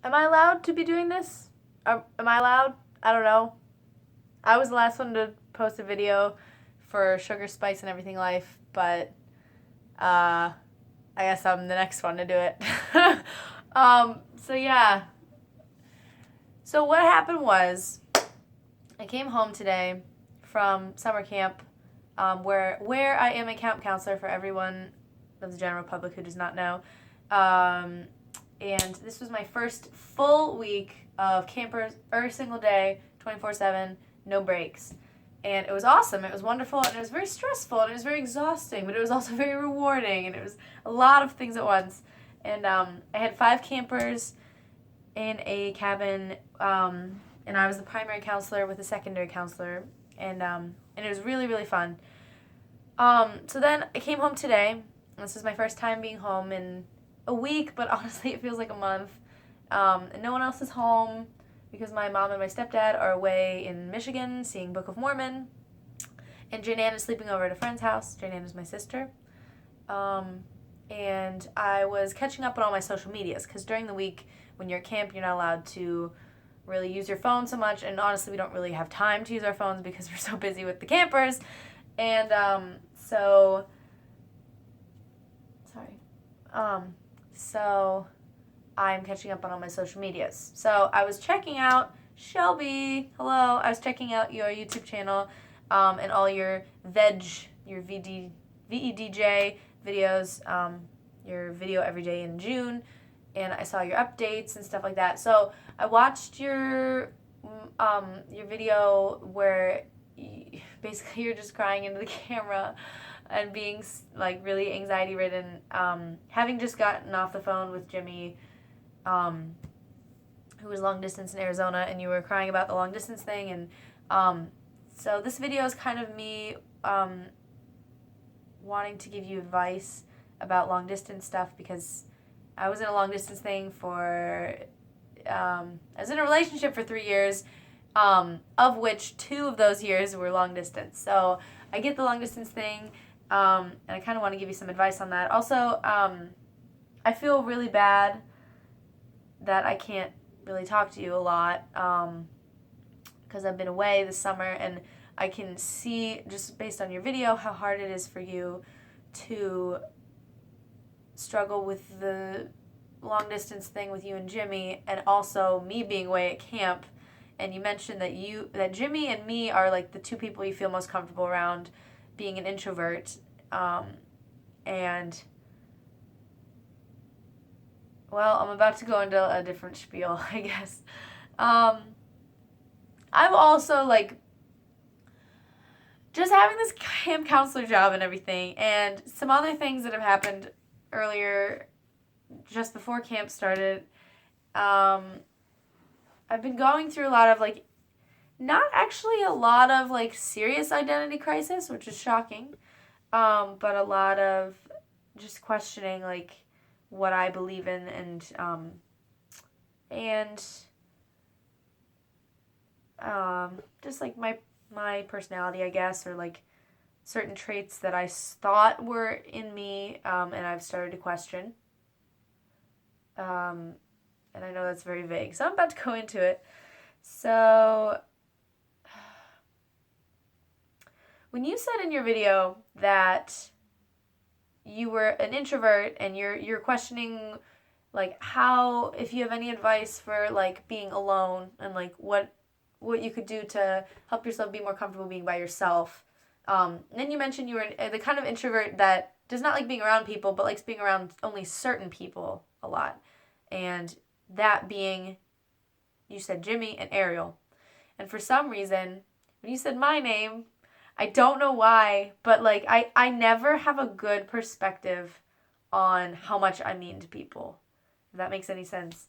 Am I allowed to be doing this? Am I allowed? I don't know. I was the last one to post a video for Sugar, Spice, and Everything Life, but I guess I'm the next one to do it. So yeah. So what happened was, I came home today from summer camp, where I am a camp counselor for everyone of the general public who does not know. And this was my first full week of campers every single day, 24/7, no breaks. And it was awesome. It was wonderful, and it was very stressful, and it was very exhausting, but it was also very rewarding, and it was a lot of things at once. And I had 5 campers in a cabin, and I was the primary counselor with a secondary counselor, and it was really, really fun. So then I came home today. This is my first time being home in a week, but honestly, it feels like a month. And no one else is home because my mom and my stepdad are away in Michigan seeing Book of Mormon. And Jane Ann is sleeping over at a friend's house. Jane Ann is my sister. And I was catching up on all my social medias because during the week when you're at camp, you're not allowed to really use your phone so much. And honestly, we don't really have time to use our phones because we're so busy with the campers. And so, sorry. So I'm catching up on all my social medias. So I was checking out Shelby. Hello. I was checking out your YouTube channel, and all your VEDJ videos, your video every day in June, and I saw your updates and stuff like that. So I watched your video where basically you're just crying into the camera and being like really anxiety ridden, having just gotten off the phone with Jimmy, who was long distance in Arizona, and you were crying about the long distance thing. And so this video is kind of me wanting to give you advice about long distance stuff, because I was in a long distance thing for I was in a relationship for 3 years, of which 2 of those years were long distance. So I get the long distance thing, and I kind of want to give you some advice on that. Also, I feel really bad that I can't really talk to you a lot, because I've been away this summer, and I can see, just based on your video, how hard it is for you to struggle with the long distance thing with you and Jimmy, and also me being away at camp. And you mentioned that Jimmy and me are like the 2 people you feel most comfortable around, being an introvert. And well, I'm about to go into a different spiel, I guess. I'm also like just having this camp counselor job and everything, and some other things that have happened earlier, just before camp started. I've been going through a lot of like, not actually a lot of like serious identity crisis, which is shocking, but a lot of just questioning like what I believe in, and just like my personality, I guess, or like certain traits that I thought were in me, and I've started to question. And I know that's very vague, so I'm about to go into it. So, when you said in your video that you were an introvert and you're questioning like how, if you have any advice for like being alone, and like what you could do to help yourself be more comfortable being by yourself. Then you mentioned you were the kind of introvert that does not like being around people, but likes being around only certain people a lot. And that being, you said Jimmy and Ariel. And for some reason, when you said my name, I don't know why, but like I never have a good perspective on how much I mean to people, if that makes any sense.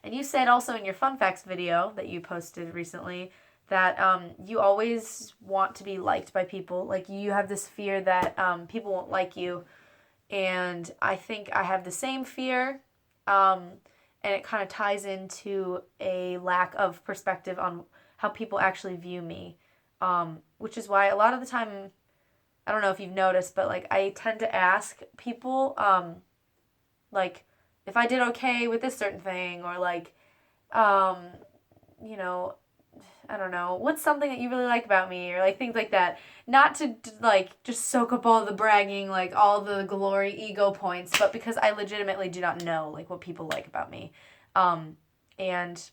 And you said also in your fun facts video that you posted recently that you always want to be liked by people. Like you have this fear that people won't like you. And I think I have the same fear. And it kind of ties into a lack of perspective on how people actually view me. Which is why a lot of the time, I don't know if you've noticed, but like I tend to ask people, like, if I did okay with this certain thing, or like, um, you know, I don't know, what's something that you really like about me, or like things like that. Not to like just soak up all the bragging, like all the glory ego points, but because I legitimately do not know like what people like about me. And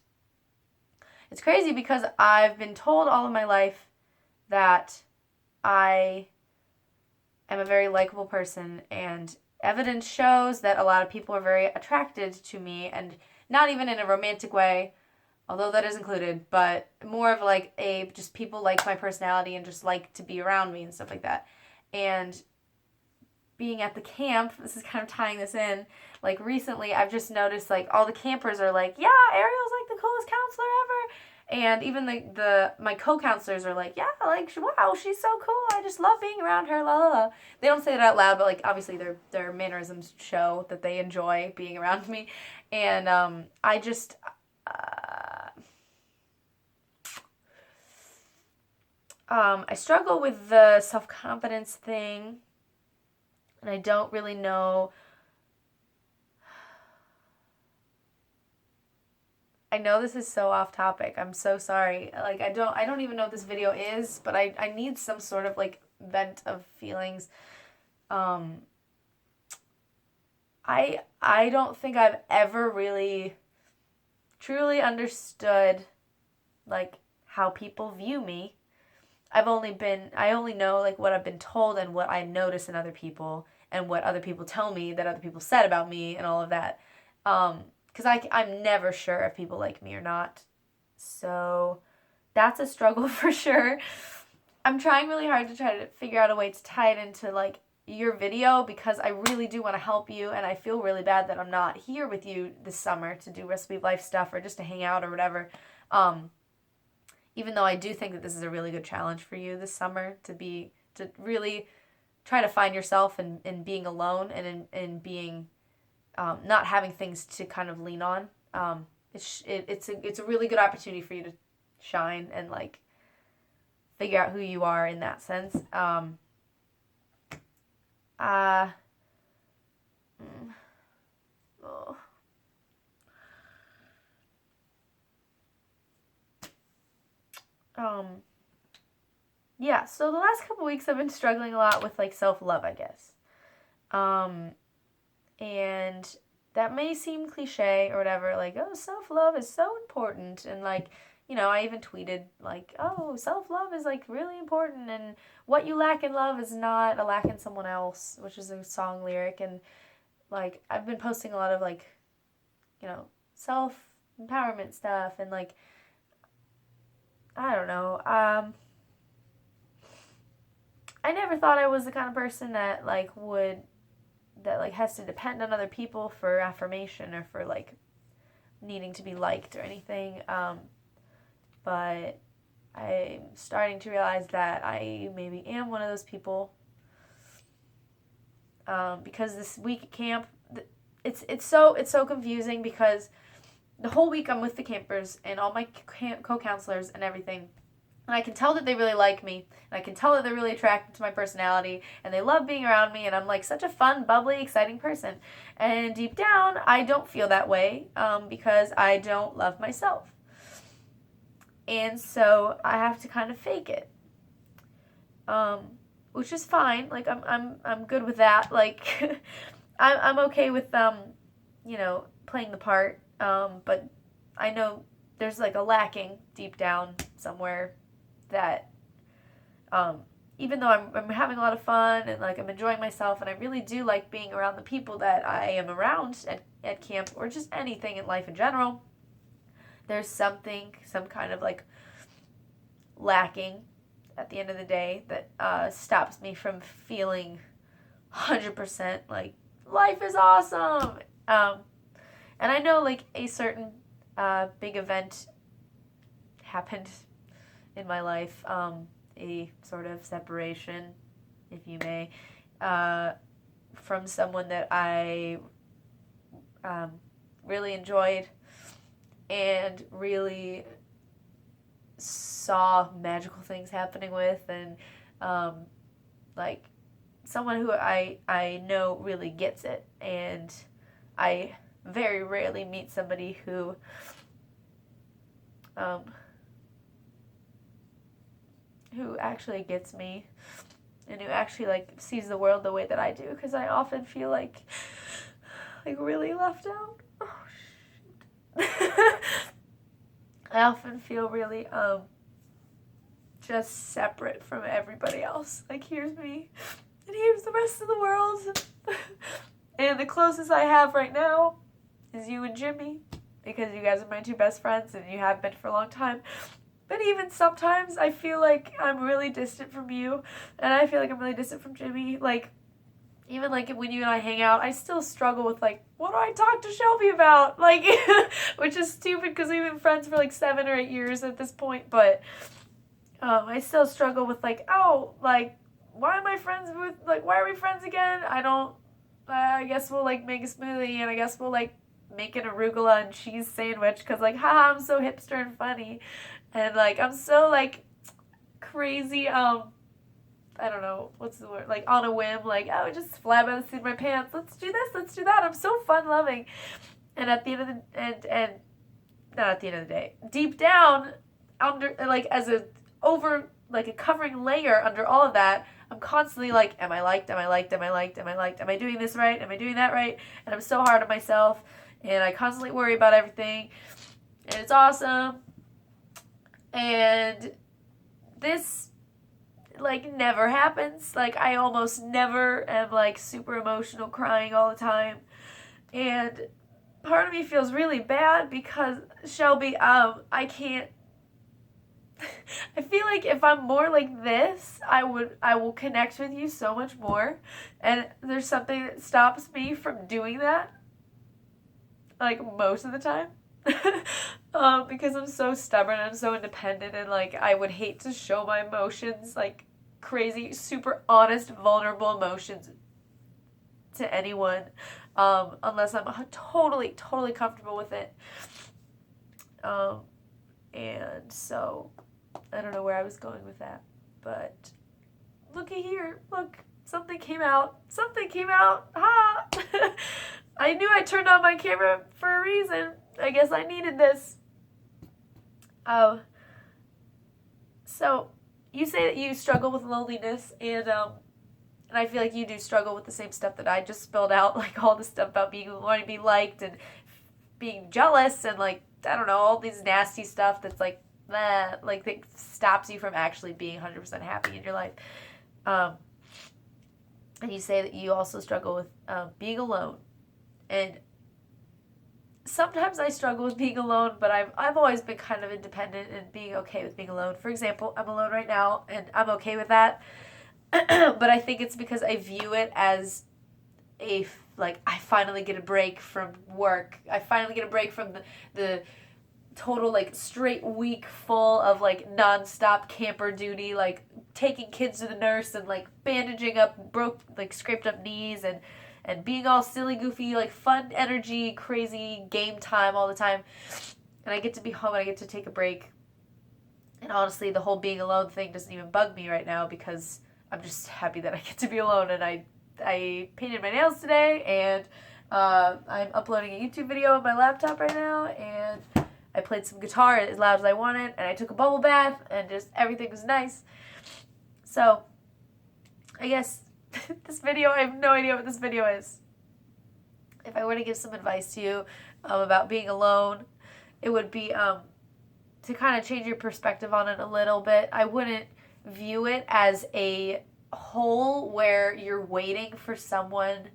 it's crazy because I've been told all of my life that I am a very likable person, and evidence shows that a lot of people are very attracted to me, and not even in a romantic way, although that is included, but more of like a just people like my personality and just like to be around me and stuff like that. And being at the camp, this is kind of tying this in, like recently I've just noticed like all the campers are like, yeah, Ariel's like the coolest counselor ever. And even the my co-counselors are like, yeah, like, wow, she's so cool. I just love being around her, la la la. They don't say it out loud, but like obviously their mannerisms show that they enjoy being around me. And I just I struggle with the self-confidence thing, and I don't really know. I know this is so off topic. I'm so sorry. Like I don't even know what this video is, but I need some sort of like vent of feelings. Um I don't think I've ever really truly understood like how people view me. I only know like what I've been told and what I notice in other people and what other people tell me that other people said about me and all of that. Because I'm never sure if people like me or not. So that's a struggle for sure. I'm trying really hard to try to figure out a way to tie it into like your video, because I really do want to help you, and I feel really bad that I'm not here with you this summer to do Recipe of Life stuff or just to hang out or whatever. Even though I do think that this is a really good challenge for you this summer to really try to find yourself in being alone and in being not having things to kind of lean on. It's a really good opportunity for you to shine and like figure out who you are in that sense. Oh. Yeah, so the last couple weeks I've been struggling a lot with like self-love, I guess. And that may seem cliche or whatever, like, oh, self-love is so important, and like, you know, I even tweeted like, oh, self-love is like really important, and what you lack in love is not a lack in someone else, which is a song lyric. And like I've been posting a lot of like, you know, self-empowerment stuff, and like I don't know, I never thought I was the kind of person that has to depend on other people for affirmation or for like needing to be liked or anything. But I'm starting to realize that I maybe am one of those people. Because this week at camp, it's so confusing, because the whole week I'm with the campers and all my co-counselors and everything. And I can tell that they really like me. And I can tell that they're really attracted to my personality. And they love being around me. And I'm like such a fun, bubbly, exciting person. And deep down, I don't feel that way because I don't love myself. And so I have to kind of fake it. Which is fine. Like I'm good with that. Like I'm okay with you know, playing the part. But I know there's like a lacking deep down somewhere that even though I'm having a lot of fun and like I'm enjoying myself and I really do like being around the people that I am around at camp or just anything in life in general, there's some kind of like lacking at the end of the day that stops me from feeling 100% like life is awesome. And I know like a certain big event happened in my life, a sort of separation, if you may, from someone that I really enjoyed and really saw magical things happening with, and someone who I know really gets it, and I very rarely meet somebody who actually gets me and who actually like sees the world the way that I do, because I often feel like really left out. Oh shit. I often feel really just separate from everybody else. Like, here's me and here's the rest of the world. And the closest I have right now is you and Jimmy, because you guys are my two best friends and you have been for a long time. But even sometimes I feel like I'm really distant from you, and I feel like I'm really distant from Jimmy. Like, even like when you and I hang out, I still struggle with like, what do I talk to Shelby about? Like, which is stupid because we've been friends for like 7 or 8 years at this point. But I still struggle with like, oh, like, why am I friends with, like, why are we friends again? I guess we'll like make a smoothie, and I guess we'll like make an arugula and cheese sandwich because like, haha, I'm so hipster and funny. And like, I'm so like crazy, I don't know, what's the word, like on a whim, like, oh, just fly by the seat of my pants, let's do this, let's do that, I'm so fun loving. And at the end of the, and not at the end of the day, deep down, under, like, as a, over, like a covering layer under all of that, I'm constantly like, am I liked, am I liked, am I liked, am I liked, am I doing this right, am I doing that right? And I'm so hard on myself, and I constantly worry about everything, and it's awesome. And this like never happens. Like, I almost never am like super emotional, crying all the time. And part of me feels really bad because, Shelby, I can't I feel like if I'm more like this, I will connect with you so much more. And there's something that stops me from doing that, like, most of the time. Because I'm so stubborn, I'm so independent, and like, I would hate to show my emotions, like crazy, super honest, vulnerable emotions to anyone, unless I'm totally comfortable with it. And so, I don't know where I was going with that, but looky here, look, something came out, ha! I knew I turned on my camera for a reason. I guess I needed this. So you say that you struggle with loneliness, and I feel like you do struggle with the same stuff that I just spelled out, like all the stuff about wanting to be liked and being jealous, and like, I don't know, all these nasty stuff that's like, like, that stops you from actually being 100% happy in your life. And you say that you also struggle with being alone. And sometimes I struggle with being alone, but I've always been kind of independent and being okay with being alone. For example, I'm alone right now, and I'm okay with that. But I think it's because I view it as I finally get a break from work. I finally get a break from the total, like, straight week full of, like, nonstop camper duty, like, taking kids to the nurse and, like, bandaging up scraped up knees and being all silly, goofy, like, fun energy, crazy game time all the time. And I get to be home and I get to take a break. And honestly, the whole being alone thing doesn't even bug me right now, because I'm just happy that I get to be alone. And I painted my nails today, and I'm uploading a YouTube video on my laptop right now, and I played some guitar as loud as I wanted, and I took a bubble bath, and just everything was nice. So, I guess this video, I have no idea what this video is. If I were to give some advice to you about being alone, it would be to kind of change your perspective on it a little bit. I wouldn't view it as a hole where you're waiting for someone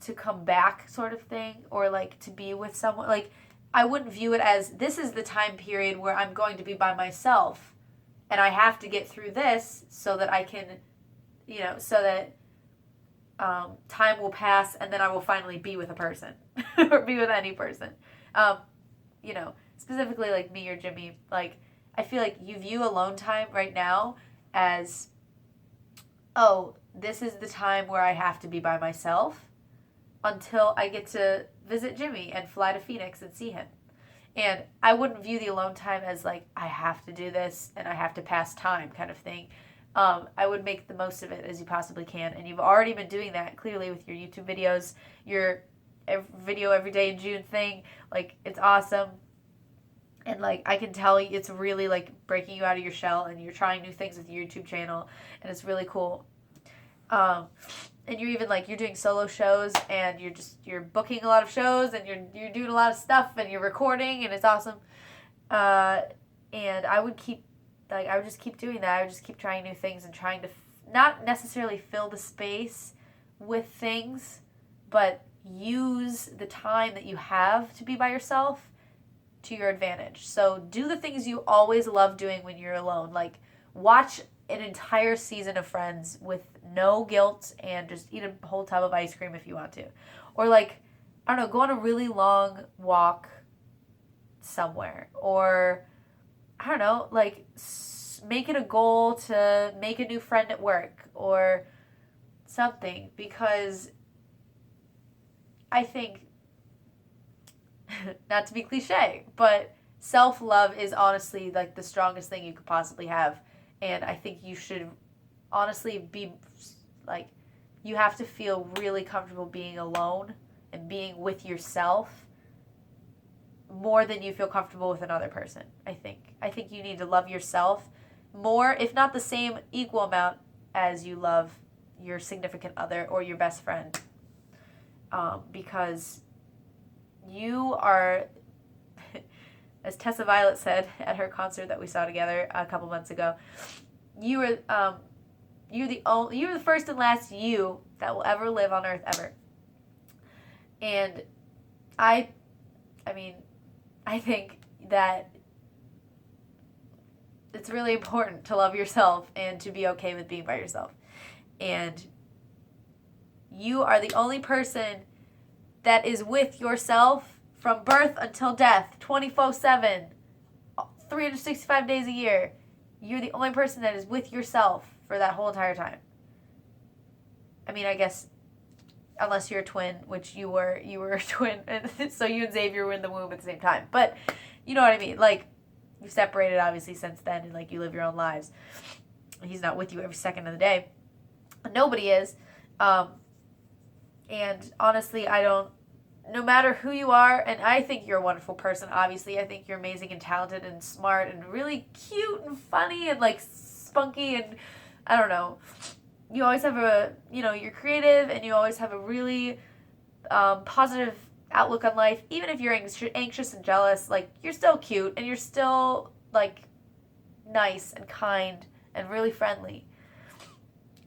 to come back, sort of thing, or like to be with someone. Like, I wouldn't view it as, this is the time period where I'm going to be by myself, and I have to get through this so that I can, so that time will pass, and then I will finally be with a person or be with any person. Specifically like me or Jimmy. Like, I feel like you view alone time right now as, oh, this is the time where I have to be by myself until I get to visit Jimmy and fly to Phoenix and see him. And I wouldn't view the alone time as like, I have to do this and I have to pass time kind of thing. I would make the most of it as you possibly can. And you've already been doing that clearly with your YouTube videos. video every day in June thing. Like, it's awesome. And, like, I can tell it's really, like, breaking you out of your shell, and you're trying new things with your YouTube channel, and it's really cool. And you're even, like, you're doing solo shows, and you're booking a lot of shows, and you're doing a lot of stuff, and you're recording, and it's awesome. And I would just keep doing that. I would just keep trying new things and trying to not necessarily fill the space with things, but use the time that you have to be by yourself to your advantage. So do the things you always love doing when you're alone. Like, watch an entire season of Friends with no guilt and just eat a whole tub of ice cream if you want to. Or, like, I don't know, go on a really long walk somewhere. Or, I don't know, like, make it a goal to make a new friend at work or something. Because I think, not to be cliche, but self-love is honestly, like, the strongest thing you could possibly have. And I think you should honestly be, like, you have to feel really comfortable being alone and being with yourself more than you feel comfortable with another person, I think. I think you need to love yourself more, if not the same equal amount as you love your significant other or your best friend. Because you are, as Tessa Violet said at her concert that we saw together a couple months ago, you're the first and last you that will ever live on earth ever. And I think that it's really important to love yourself and to be okay with being by yourself. And you are the only person that is with yourself from birth until death, 24/7, 365 days a year. You're the only person that is with yourself for that whole entire time. I mean, I guess, unless you're a twin, which you were a twin, and so you and Xavier were in the womb at the same time. But you know what I mean? Like, you've separated, obviously, since then, and, like, you live your own lives. He's not with you every second of the day. Nobody is. And honestly, no matter who you are, and I think you're a wonderful person, obviously. I think you're amazing and talented and smart and really cute and funny and, like, spunky, and I don't know. You always have you're creative, and you always have a really positive outlook on life. Even if you're anxious and jealous, like, you're still cute, and you're still, like, nice and kind and really friendly.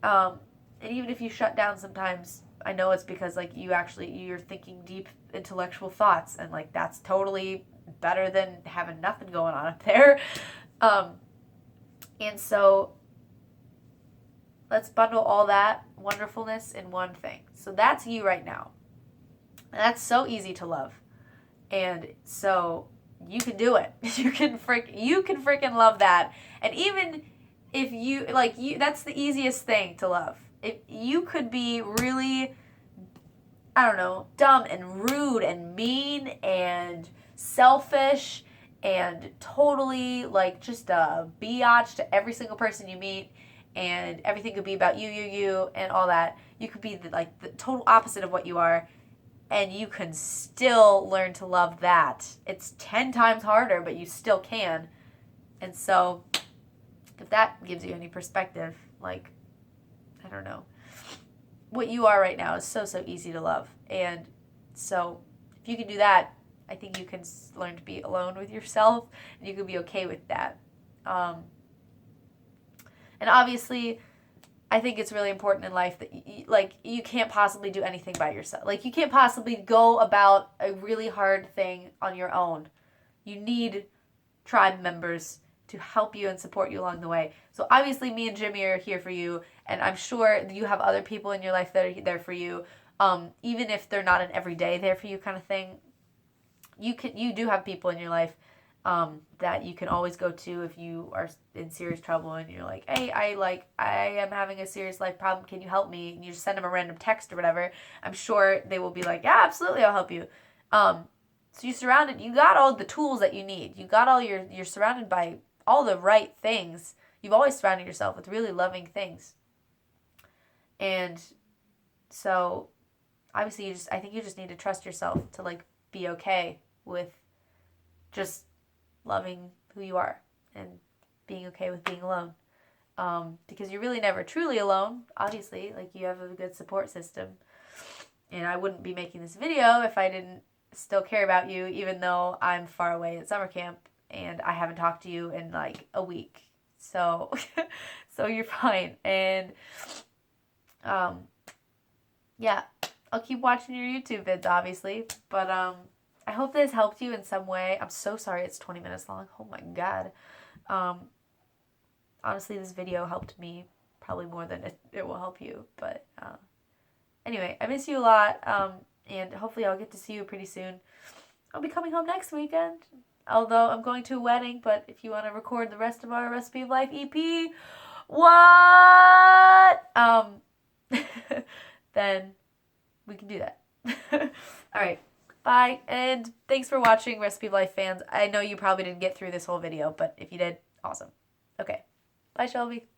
And even if you shut down sometimes, I know it's because, like, you're thinking deep intellectual thoughts, and, like, that's totally better than having nothing going on up there. And so let's bundle all that wonderfulness in one thing. So that's you right now. And that's so easy to love. And so you can do it. You can freaking love that. And even if that's the easiest thing to love. If you could be really, I don't know, dumb and rude and mean and selfish and totally, like, just a biatch to every single person you meet, and everything could be about you, and all that. You could be the total opposite of what you are, and you can still learn to love that. It's 10 times harder, but you still can. And so, if that gives you any perspective, like, I don't know. What you are right now is so, so easy to love. And so, if you can do that, I think you can learn to be alone with yourself, and you can be okay with that. And obviously, I think it's really important in life that, you can't possibly do anything by yourself. Like, you can't possibly go about a really hard thing on your own. You need tribe members to help you and support you along the way. So obviously, me and Jimmy are here for you, and I'm sure you have other people in your life that are there for you, even if they're not an everyday there for you kind of thing. You do have people in your life that you can always go to if you are in serious trouble, and you're like, hey, I am having a serious life problem, can you help me? And you just send them a random text or whatever. I'm sure they will be like, yeah, absolutely, I'll help you. So you got all the tools that you need. You're surrounded by all the right things. You've always surrounded yourself with really loving things. And so obviously I think you just need to trust yourself to like be okay with just loving who you are and being okay with being alone. Because you're really never truly alone, obviously. Like, you have a good support system. And I wouldn't be making this video if I didn't still care about you, even though I'm far away at summer camp and I haven't talked to you in like a week. So, so you're fine. And, yeah, I'll keep watching your YouTube vids, obviously. But, I hope this helped you in some way. I'm so sorry it's 20 minutes long. Oh my God. Honestly, this video helped me probably more than it will help you. But anyway, I miss you a lot, and hopefully I'll get to see you pretty soon. I'll be coming home next weekend, although I'm going to a wedding. But if you want to record the rest of our Recipe of Life EP, what? Then we can do that. All right. Bye, and thanks for watching, Recipe of Life fans. I know you probably didn't get through this whole video, but if you did, awesome. Okay. Bye, Shelby.